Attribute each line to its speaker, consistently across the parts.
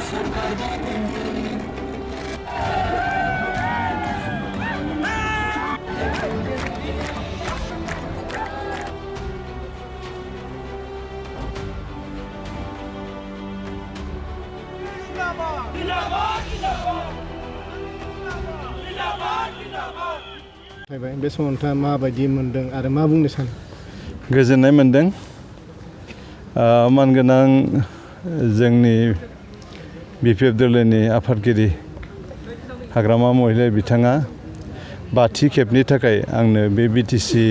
Speaker 1: बे समाव नोंथाङा माबायदि मोनदों आरो मा बुंनो सानो?
Speaker 2: गोजोननाय मोनदों। मानगोनां जोंनि बिपिएफ दोलोनि आफादगिरि हाग्रामा महिलारि बिथाङा बाथि खेबनि थाखाय आंनो बे बिटिसि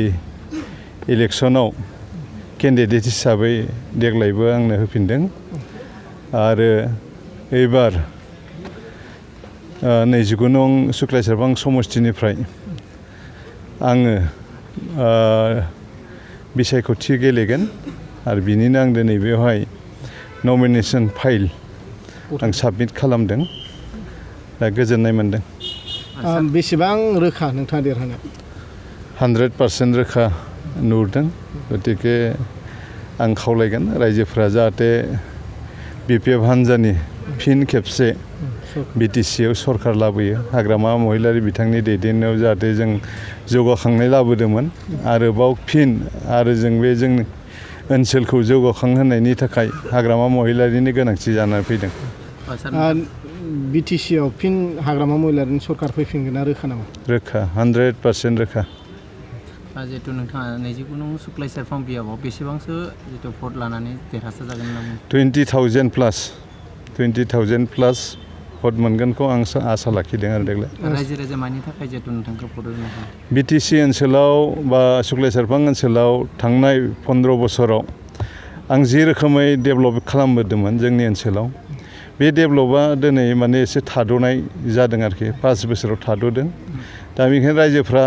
Speaker 2: इलेक्सनाव केन्डिडेट हिसाबै देग्लायबो आंनो होफिनदों आरो एबार 29 नं सुक्लायसेरफां समष्टिनिफ्राय आङो बिसायख'थि गेलेगोन आरो बिनिनो आं दिनै बेवहाय नमिनेशन फाइल आं साबमिट खालामदों। दा गोजोननाय मोनदों।
Speaker 1: बेसेबां रोखा नोंथाङा देरहानो?
Speaker 2: 100% रोखा नुहुरदों। गतिके आं खावलायगोन रायजोफोरा जाहाथे बिपिएफ हान्जानि फिन खेबसे बिटिसिआव सरकार लाबोयो। हाग्रामा महिलारि बिथांनि दैदेननायाव जाहाथे जों जौगाखांनाय लाबोदोंमोन आरोबाव फिन आरो जों बे जोंनि ओनसोलखौ जौगाखांहोनायनि थाखाय हाग्रामा महिलारिनि गोनांथि जानानै फैदों।
Speaker 1: बिटिसिआव फिन हाग्रामा महिलारिनि सरकार फैफिनगोना रोखा नामा? रोखा
Speaker 2: 100% रोखा।
Speaker 3: जिहेतु नोंथाङा 29 नं सुक्लायसेरफां बियाबाव बेसेबांसो जितु भट लानानै देरहासार जागोन होनना बुङो?
Speaker 2: 20,000 प्लास भट मोनगोनखौ आं आसा लाखिदों आरो देग्लाय।
Speaker 3: रायजो राजामानि थाखाय जिहेतु नोंथांखौ भट होनो हागोन?
Speaker 2: बिटिसि ओनसोलाव बा सुक्लायसेरफां ओनसोलाव थांनाय 15 बोसोराव आं जि रोखोमै डेभेलप खालामबोदोंमोन जोंनि ओनसोलाव बे डेभेलपआ दिनै माने एसे थाद'नाय जादों आरोखि 5 बोसोराव थाद'दों। दा बेनिखायनो रायजोफ्रा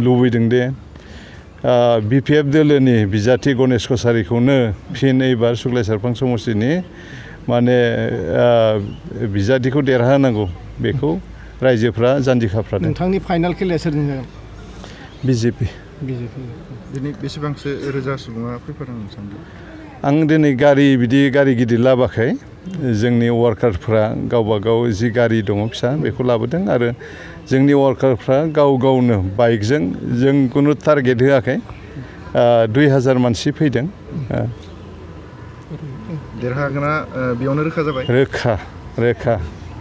Speaker 2: लुबैदों दे बिपिएफ दोलोनि बिजाथि गणेश कछारिखौनो फिन एबार सुक्लायसेरफां समष्टिनि माने बिजाथिखौ देरहानांगौ बेखौ रायजोफ्रा जान्जि खाफ्रादों।
Speaker 1: नोंथांनि फाइनाल खेलाया सोरजों जागोन?
Speaker 2: बिजेपि।
Speaker 4: दिनै बेसेबांसो रोजा सुबुङा फैफादों सानदों?
Speaker 2: आं दिनै गारि गिदिर लाबोयाखै। जोंनि वार्कारफ्रा गावबा गाव जि गारि दङ फिसा बेखौ लाबोदों आरो जोंनि वार्कारफ्रा गाव गावनो बाइकजों जों खुनु टारगेट होआखै। 2000 मानसि फैदों।
Speaker 4: देरहागोना बेयावनो रोखा जाबाय?
Speaker 2: रोखा।